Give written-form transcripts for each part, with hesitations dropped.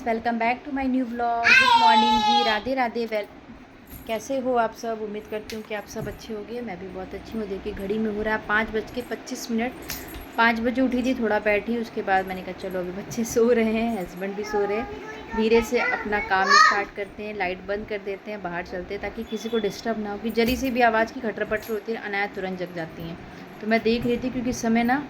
Welcome back to my new vlog. Good morning जी, राधे राधे। कैसे हो आप सब? उम्मीद करती हूँ कि आप सब अच्छे होंगे। मैं भी बहुत अच्छी हूँ। देखिए घड़ी में हो रहा है 5:25। 5 बजे उठी थी, थोड़ा बैठी, उसके बाद मैंने कहा चलो अभी बच्चे सो रहे हैं, हस्बैंड भी सो रहे हैं, धीरे से अपना काम स्टार्ट करते हैं, लाइट बंद कर देते हैं, बाहर चलते हैं ताकि किसी को डिस्टर्ब ना हो। कि जरी सी भी आवाज़ की खटर-पटर होती है, अनाया तुरंत जग जाती हैं। तो मैं देख रही थी क्योंकि इस समय ना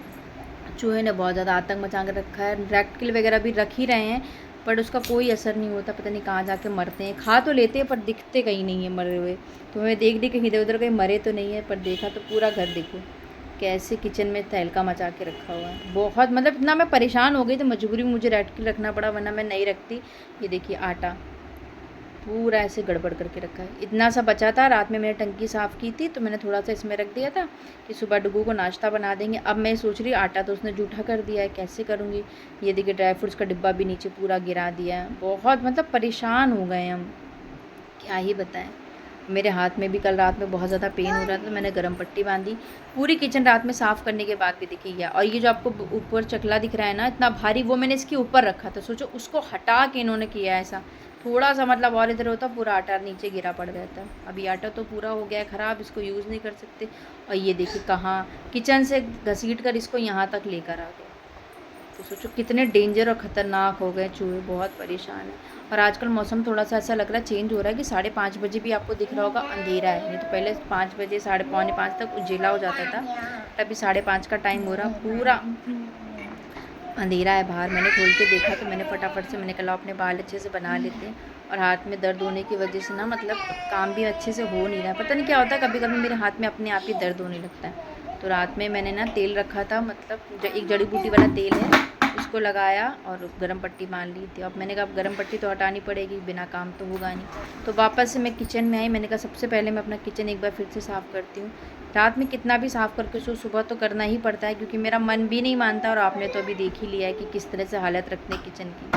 चूहे ने बहुत ज़्यादा आतंक मचा के रखा है। रैट किल वगैरह भी रख ही रहे हैं पर उसका कोई असर नहीं होता, पता नहीं कहाँ जाके मरते हैं। खा तो लेते हैं पर दिखते कहीं नहीं है मरे हुए। तो मैं देख दी कहीं इधर उधर कहीं मरे तो नहीं है, पर देखा तो पूरा घर देखो कैसे किचन में तहलका मचा के रखा हुआ है। बहुत मतलब इतना मैं परेशान हो गई तो मजबूरी में मुझे रैट किल रखना पड़ा, वरना मैं नहीं रखती। ये देखिए आटा पूरा ऐसे गड़बड़ करके रखा है। इतना सा बचा था, रात में मैंने टंकी साफ़ की थी तो मैंने थोड़ा सा इसमें रख दिया था कि सुबह डुगू को नाश्ता बना देंगे। अब मैं सोच रही आटा तो उसने जूठा कर दिया है, कैसे करूँगी। ये देखिए ड्राई फ्रूट्स का डिब्बा भी नीचे पूरा गिरा दिया है। बहुत मतलब परेशान हो गए हम, क्या ही बताएं। मेरे हाथ में भी कल रात में बहुत ज़्यादा पेन हो रहा था तो मैंने गर्म पट्टी बांधी। पूरी किचन रात में साफ़ करने के बाद भी देखिए गया। और ये जो आपको ऊपर चकला दिख रहा है ना इतना भारी, वो मैंने इसके ऊपर रखा था। सोचो उसको हटा के इन्होंने किया ऐसा। थोड़ा सा मतलब और इधर होता पूरा आटा नीचे गिरा पड़ जाता। अभी आटा तो पूरा हो गया है ख़राब, इसको यूज़ नहीं कर सकते। और ये देखिए कहाँ किचन से घसीट कर इसको यहाँ तक लेकर आ गए। तो सोचो कितने डेंजर और ख़तरनाक हो गए चूहे, बहुत परेशान है। और आजकल मौसम थोड़ा सा ऐसा लग रहा है चेंज हो रहा है कि 5:30 बजे भी आपको दिख रहा होगा अंधेरा है। नहीं तो पहले 5 बजे 4:45 तक उजेला हो जाता था, अभी 5:30 का टाइम हो रहा, पूरा अंधेरा है बाहर। मैंने खोल के देखा तो मैंने फटाफट से मैंने कहा अपने बाल अच्छे से बना लेते हैं। और हाथ में दर्द होने की वजह से ना मतलब काम भी अच्छे से हो नहीं रहा है। पता नहीं क्या होता है, कभी कभी मेरे हाथ में अपने आप ही दर्द होने लगता है। तो रात में मैंने ना तेल रखा था, मतलब एक जड़ी बूटी वाला तेल है, उसको लगाया और गर्म पट्टी बांध ली थी। अब मैंने कहा अब गर्म पट्टी तो हटानी पड़ेगी, बिना काम तो होगा नहीं। तो वापस से मैं किचन में आई, मैंने कहा सबसे पहले मैं अपना किचन एक बार फिर से साफ़ करती हूँ। रात में कितना भी साफ़ करके सो, सुबह तो करना ही पड़ता है क्योंकि मेरा मन भी नहीं मानता। और आपने तो अभी देख ही लिया है कि किस तरह से हालत रखते हैं किचन की।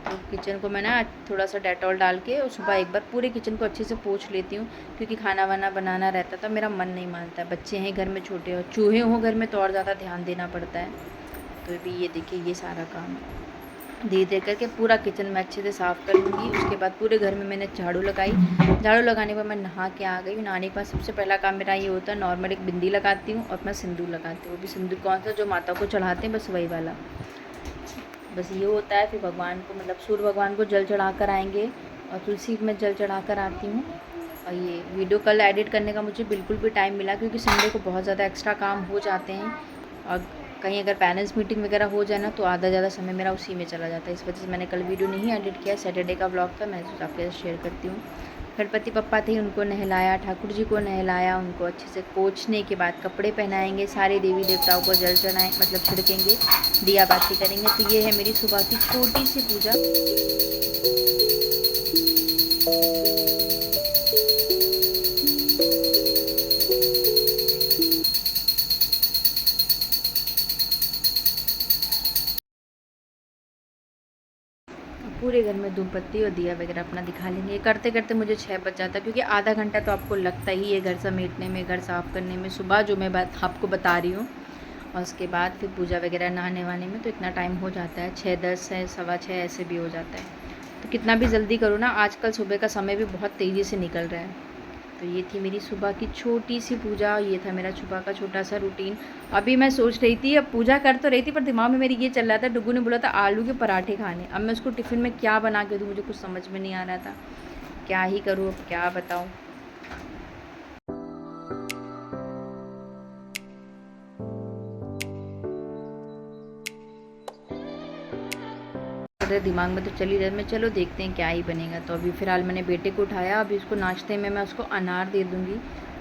तो किचन को मैं ना थोड़ा सा डेटॉल डाल के और सुबह एक बार पूरे किचन को अच्छे से पोंछ लेती हूँ क्योंकि खाना वाना बनाना रहता था, मेरा मन नहीं मानता है। बच्चे हैं घर में छोटे, और चूहे हों घर में तो और ज़्यादा ध्यान देना पड़ता है। तो अभी ये देखिए ये सारा काम धीरे धीरे करके पूरा किचन में अच्छे से साफ़ कर लूँगी। उसके बाद पूरे घर में मैंने झाड़ू लगाई। झाड़ू लगाने के बाद मैं नहा के आ गई। नहाने के बाद सबसे पहला काम मेरा ये होता है, नॉर्मल एक बिंदी लगाती हूँ और मैं सिंदूर लगाती हूँ। वो भी सिंदूर कौन सा जो माता को चढ़ाते हैं, बस वही वाला। बस ये होता है। फिर भगवान को मतलब सूर्य भगवान को जल चढ़ा कर आएंगे और तुलसी में जल चढ़ा कर आती हूँ। और ये वीडियो कल एडिट करने का मुझे बिल्कुल भी टाइम मिला क्योंकि संडे को बहुत ज़्यादा एक्स्ट्रा काम हो जाते हैं। और कहीं अगर पेरेंट्स मीटिंग वगैरह हो जाए ना तो आधा ज़्यादा समय मेरा उसी में चला जाता है। इस वजह से मैंने कल वीडियो नहीं एडिट किया। सैटरडे का व्लॉग था, मैं आपके साथ शेयर करती हूँ। गणपति पप्पा थे, उनको नहलाया, ठाकुर जी को नहलाया, उनको अच्छे से पोंछने के बाद कपड़े पहनाएंगे, सारे देवी देवताओं को जल चढ़ाएँ मतलब छिड़केंगे, दिया बाती करेंगे। तो ये है मेरी सुबह की छोटी सी पूजा। पूरे घर में धूप बत्ती और दिया वगैरह अपना दिखा लेंगे। ये करते करते मुझे 6 बज जाता है क्योंकि आधा घंटा तो आपको लगता ही है घर समेटने में, घर साफ़ करने में, सुबह जो मैं बात आपको बता रही हूँ। और उसके बाद फिर पूजा वगैरह नहाने वाने में तो इतना टाइम हो जाता है, 6:10 है, 6:15 ऐसे भी हो जाता है। तो कितना भी जल्दी करो ना, आजकल सुबह का समय भी बहुत तेज़ी से निकल रहा है। तो ये थी मेरी सुबह की छोटी सी पूजा, ये था मेरा सुबह का छोटा सा रूटीन। अभी मैं सोच रही थी, अब पूजा कर तो रही थी पर दिमाग में मेरी ये चल रहा था, डुगू ने बोला था आलू के पराठे खाने। अब मैं उसको टिफ़िन में क्या बना के दूँ, मुझे कुछ समझ में नहीं आ रहा था, क्या ही करूँ, अब क्या बताऊँ। मेरे दिमाग में तो चल ही रहा है, मैं चलो देखते हैं क्या ही बनेगा। तो अभी फ़िलहाल मैंने बेटे को उठाया, अभी उसको नाश्ते में मैं उसको अनार दे दूँगी।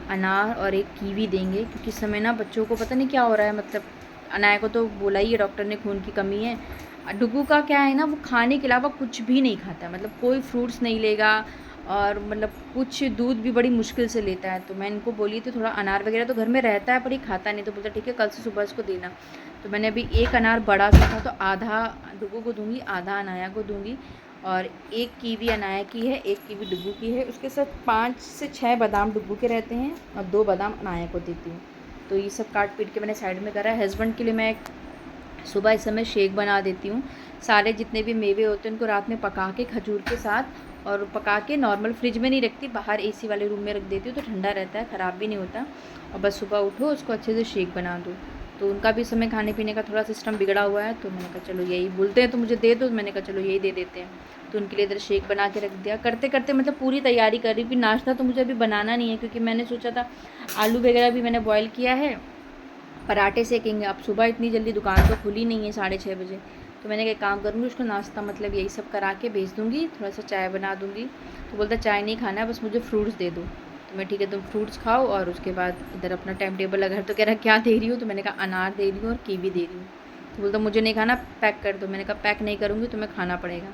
अनार और एक कीवी देंगे क्योंकि इस समय ना बच्चों को पता नहीं क्या हो रहा है। मतलब अनाया को तो बोला ही है डॉक्टर ने खून की कमी है। डुगू का क्या है ना, वो खाने के अलावा कुछ भी नहीं खाता, मतलब कोई फ्रूट्स नहीं लेगा और मतलब कुछ दूध भी बड़ी मुश्किल से लेता है। तो मैं इनको बोली थी थोड़ा अनार वगैरह तो घर में रहता है पर ये खाता नहीं। तो बोलता ठीक है कल से सुबह इसको देना। तो मैंने अभी एक अनार बड़ा सा था तो आधा डुगू को दूँगी, आधा अनाया को दूँगी। और एक कीवी अनाया की है, एक कीवी डुगू की है। उसके साथ 5 से 6 बादाम डुगू के रहते हैं और 2 बादाम अनाया को देती हूँ। तो ये सब काट पीट के मैंने साइड में करा है। हस्बैंड के लिए मैं सुबह इस समय शेक बना देती हूँ सारे जितने भी मेवे होते हैं उनको रात में पका के खजूर के साथ और पका के नॉर्मल फ्रिज में नहीं रखती, बाहर एसी वाले रूम में रख देती हूँ तो ठंडा रहता है, ख़राब भी नहीं होता। और बस सुबह उठो उसको अच्छे से शेक बना दो। तो उनका भी समय खाने पीने का थोड़ा सिस्टम बिगड़ा हुआ है, तो मैंने कहा चलो यही बोलते हैं तो मुझे दे दो, मैंने कहा चलो यही दे देते हैं। तो उनके लिए इधर शेक बना के रख दिया। करते करते मतलब पूरी तैयारी कर रही थी। नाश्ता तो मुझे अभी बनाना नहीं है क्योंकि मैंने सोचा था आलू वगैरह भी मैंने बॉईल किया है, पराठे सेकेंगे। अब सुबह इतनी जल्दी दुकान तो खुली नहीं है 6:30 बजे, तो मैंने एक काम करूँगी उसको नाश्ता मतलब यही सब करा के भेज दूँगी, थोड़ा सा चाय बना दूँगी। तो बोलता चाय नहीं खाना है, बस मुझे फ्रूट्स दे दो। तो मैं ठीक है तुम फ्रूट्स खाओ और उसके बाद इधर अपना टाइम टेबल अगर, तो कह रहा क्या दे रही हूँ, तो मैंने कहा अनार दे रही हूँ और कीवी दे रही हूँ। तो बोलता मुझे नहीं खाना, पैक कर दो। मैंने कहा पैक नहीं करूँगी तुम्हें खाना पड़ेगा।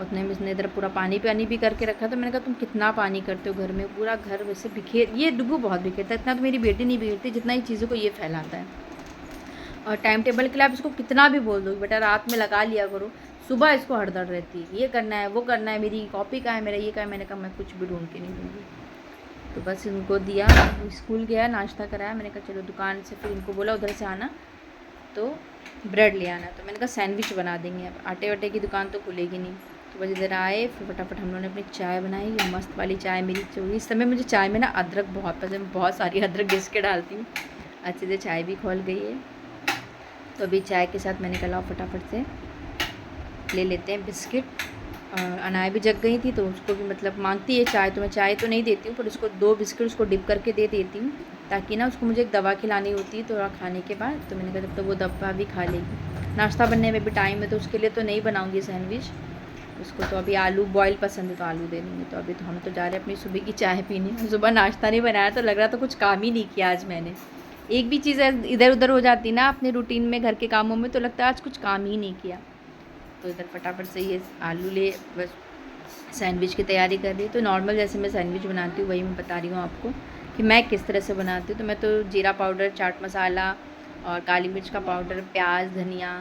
उतने में इसने इधर पूरा पानी भी कर के रखा। तो मैंने कहा तुम कितना पानी करते हो घर में, पूरा घर वैसे बिखेर, ये डुगू बहुत बिखेरता है, इतना तो मेरी बेटी नहीं बिखेरती जितना ही चीज़ों को ये फैलाता है। और टाइम टेबल के लिए आप इसको कितना भी बोल दो बेटा रात में लगा लिया करो, सुबह इसको हड़दड़ रहती है, ये करना है वो करना है, मेरी कॉपी का है, मेरा ये का है। मैंने कहा मैं कुछ भी ढूंढ के नहीं दूँगी। तो बस इनको दिया, स्कूल गया, नाश्ता कराया। मैंने कहा चलो दुकान से, फिर इनको बोला उधर से आना तो ब्रेड ले आना। तो मैंने कहा सैंडविच बना देंगे, अब आटे वाटे की दुकान तो खुलेगी नहीं। तो बस इधर आए, फिर फटाफट हम लोगों ने अपनी चाय बनाई। ये मस्त वाली चाय मेरी चाहिए इस समय। मुझे चाय में ना अदरक बहुत पसंद, बहुत सारी अदरक घिस के डालती हूँ। अच्छे से चाय भी खोल गई है। तो अभी चाय के साथ मैंने कहा फटाफट से ले लेते हैं बिस्किट। और अनाया भी जग गई थी तो उसको भी मतलब मांगती है चाय, तो मैं चाय तो नहीं देती हूँ पर उसको 2 बिस्किट उसको डिप करके दे देती हूँ, ताकि ना उसको मुझे एक दवा खिलानी होती है थोड़ा खाने के बाद। तो मैंने कहा जब तक वो दवा भी खा लेगी। नाश्ता बनने में भी टाइम है तो उसके लिए तो नहीं बनाऊँगी सैंडविच, उसको तो अभी आलू बॉयल पसंद है तो आलू दे दूँगी। तो अभी तो हम तो जा रहे हैं अपनी सुबह की चाय पीने। सुबह नाश्ता नहीं बनाया तो लग रहा था कुछ काम ही नहीं किया आज मैंने। एक भी चीज़ इधर उधर हो जाती ना अपने रूटीन में घर के कामों में, तो लगता है आज कुछ काम ही नहीं किया। तो इधर फटाफट से ये आलू ले बस सैंडविच की तैयारी कर रही है। तो नॉर्मल जैसे मैं सैंडविच बनाती हूँ वही मैं बता रही हूँ आपको कि मैं किस तरह से बनाती हूँ। तो मैं तो जीरा पाउडर, चाट मसाला और काली मिर्च का पाउडर, प्याज, धनिया,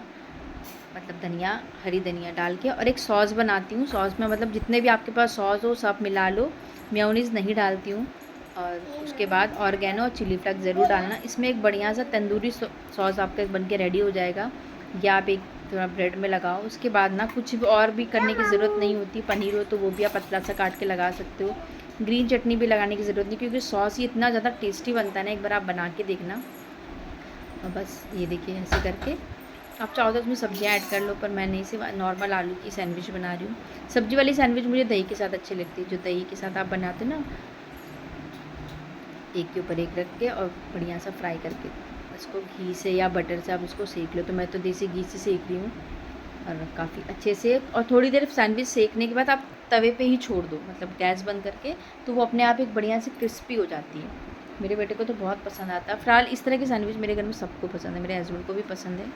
मतलब धनिया, हरी धनिया डाल के और एक सॉस बनाती हूँ। सॉस में मतलब जितने भी आपके पास सॉस हो सब मिला लो। मेयोनीज़ नहीं डालती हूँ। और उसके बाद ऑर्गेनो और चिली फ्लेक्स ज़रूर डालना। इसमें एक बढ़िया सा तंदूरी सॉस आपका बन के रेडी हो जाएगा, या आप एक थोड़ा ब्रेड में लगाओ। उसके बाद ना कुछ भी और भी करने की ज़रूरत नहीं होती। पनीर हो तो वो भी आप पतला सा काट के लगा सकते हो। ग्रीन चटनी भी लगाने की ज़रूरत नहीं क्योंकि सॉस ही इतना ज़्यादा टेस्टी बनता है ना, एक बार आप बना के देखना। और बस ये देखिए ऐसे करके आप चाहो तो उसमें सब्जियां ऐड कर लो, पर मैं नहीं, सिर्फ नॉर्मल आलू की सैंडविच बना रही हूँ। सब्जी वाली सैंडविच मुझे दही के साथ अच्छी लगती है, जो दही के साथ आप बनाते ना, एक के ऊपर एक रख के और बढ़िया सा फ्राई करके इसको घी से या बटर से आप इसको सेक लो। तो मैं तो देसी घी से सेक रही हूँ और काफ़ी अच्छे से। और थोड़ी देर सैंडविच सेकने के बाद आप तवे पे ही छोड़ दो, मतलब गैस बंद करके, तो वो अपने आप एक बढ़िया से क्रिस्पी हो जाती है। मेरे बेटे को तो बहुत पसंद आता है। फ़िलहाल इस तरह की सैंडविच मेरे घर में सबको पसंद है, मेरे हस्बैंड को भी पसंद है,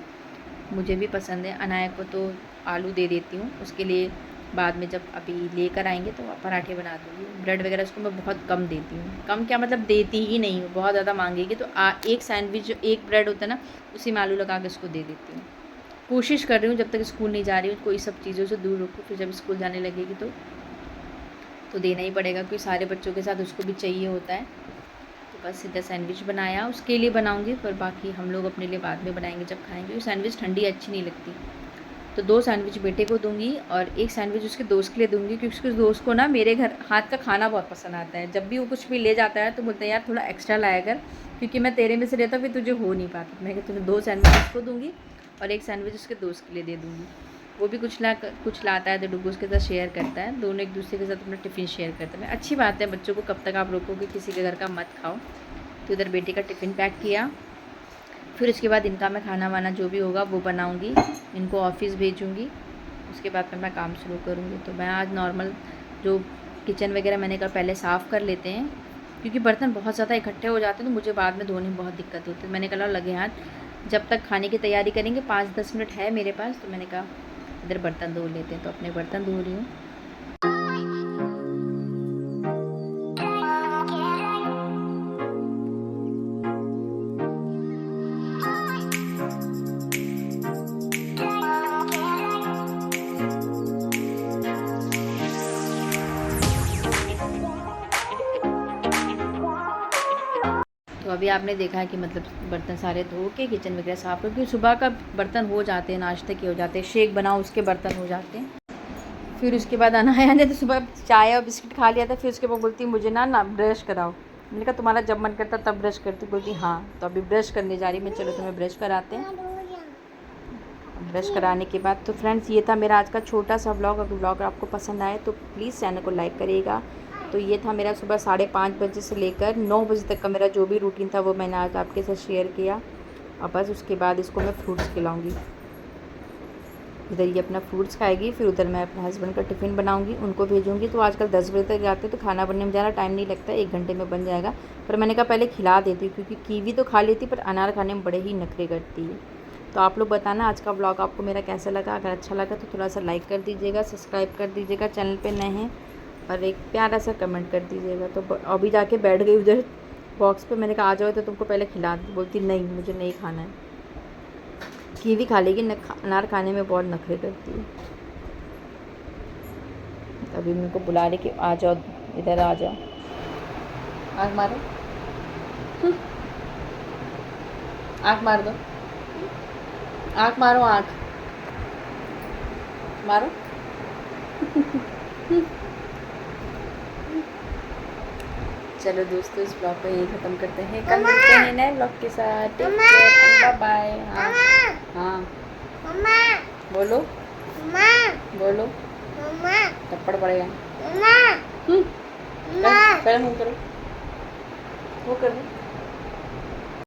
मुझे भी पसंद है। अनाया को तो आलू दे देती हूँ, उसके लिए बाद में जब अभी लेकर आएंगे तो पराठे बना दूँगी। ब्रेड वगैरह उसको मैं बहुत कम देती हूँ, कम क्या मतलब देती ही नहीं हूँ। बहुत ज़्यादा मांगेगी तो एक सैंडविच जो एक ब्रेड होता है ना, उसी में आलू लगा के उसको दे देती हूँ। कोशिश कर रही हूँ जब तक स्कूल नहीं जा रही हूँ कोई सब चीज़ों से दूर रखूँ, फिर जब स्कूल जाने लगेगी तो देना ही पड़ेगा क्योंकि सारे बच्चों के साथ उसको भी चाहिए होता है। तो बस सीधा सैंडविच बनाया, उसके लिए बनाऊँगी, पर बाकी हम लोग अपने लिए बाद में बनाएंगे जब खाएंगे, क्योंकि सैंडविच ठंडी अच्छी नहीं लगती। तो 2 सैंडविच बेटे को दूंगी और एक सैंडविच उसके दोस्त के लिए दूंगी, क्योंकि उसके दोस्त को ना मेरे घर हाथ का खाना बहुत पसंद आता है। जब भी वो कुछ भी ले जाता है तो बोलता है यार थोड़ा एक्स्ट्रा लाया कर, क्योंकि मैं तेरे में से रहता फिर तुझे हो नहीं पाता। मैं तुम्हें 2 सैंडविच उसको दूँगी और एक सैंडविच उसके दोस्त के लिए दे दूँगी। वो भी कुछ लाता है तो डुगू उसके साथ शेयर करता है, दोनों एक दूसरे के साथ अपना टिफ़िन शेयर करते हैं। अच्छी बात है, बच्चों को कब तक आप रोकोगे किसी के घर का मत खाओ। तो इधर बेटे का टिफ़िन पैक किया, फिर उसके बाद इनका मैं खाना वाना जो भी होगा वो बनाऊँगी, इनको ऑफिस भेजूँगी, उसके बाद फिर मैं काम शुरू करूँगी। तो मैं आज नॉर्मल जो किचन वगैरह मैंने कहा पहले साफ़ कर लेते हैं, क्योंकि बर्तन बहुत ज़्यादा इकट्ठे हो जाते हैं तो मुझे बाद में धोने में बहुत दिक्कत होती है। मैंने कहा लगे हाथ, जब तक खाने की तैयारी करेंगे 5-10 मिनट है मेरे पास, तो मैंने कहा इधर बर्तन धो लेते हैं। तो अपने बर्तन धो रही हूँ। तो तो अभी आपने देखा है कि मतलब बर्तन सारे धो के किचन वगैरह साफ़ क्योंकि सुबह का बर्तन हो जाते हैं, नाश्ते के हो जाते हैं, शेक बनाओ उसके बर्तन हो जाते हैं। फिर उसके बाद अनाया ने तो सुबह चाय और बिस्किट खा लिया था। फिर उसके बाद बोलती मुझे ना ब्रश कराओ। मैंने कहा तुम्हारा जब मन करता तब ब्रश करती। बोलती हाँ, तो अभी ब्रश करने जा रही मैं। चलो तुम्हें ब्रश कराते हैं। ब्रश कराने के बाद तो फ्रेंड्स ये था मेरा आज का छोटा सा व्लॉग। अगर व्लॉग आपको पसंद आए तो प्लीज़ चैनल को लाइक करिएगा। तो ये था मेरा सुबह 5:30 बजे से लेकर 9 बजे तक का मेरा जो भी रूटीन था वो मैंने आज आपके साथ शेयर किया। और बस उसके बाद इसको मैं फ्रूट्स खिलाऊँगी। इधर ये अपना फ्रूट्स खाएगी, फिर उधर मैं अपने हस्बैंड का टिफ़िन बनाऊंगी, उनको भेजूंगी। तो आजकल 10 बजे तक जाते तो खाना बनने में ज़्यादा टाइम नहीं लगता, 1 घंटे में बन जाएगा। पर मैंने कहा पहले खिला देती हूँ क्योंकि कीवी तो खा लेती पर अनार खाने में बड़े ही नखरे करती है। तो आप लोग बताना आज का व्लॉग आपको मेरा कैसा लगा। अगर अच्छा लगा तो थोड़ा सा लाइक कर दीजिएगा, सब्सक्राइब कर दीजिएगा चैनल पर नए हैं, और एक प्यारा सा कमेंट कर दीजिएगा। तो अभी जाके बैठ गई उधर बॉक्स पर। मैंने कहा आ जाओ तो तुमको पहले खिला दी। बोलती नहीं मुझे नहीं खाना है, कीवी खा लेगी, अनार खाने में बहुत नखरे करती है। अभी मैं उनको बुला रही कि आ जाओ इधर आ जाओ। आँख मारो, आँख मार दो, आँख मारो, आँख मारो। चलो दोस्तों इस ब्लॉग को यही ख़त्म करते हैं। कल मिलते हैं नए ब्लॉग के साथ। Take care, bye bye. हाँ हाँ बोलो, बोलो, थप्पड़ पड़ेगा। करो, वो करो।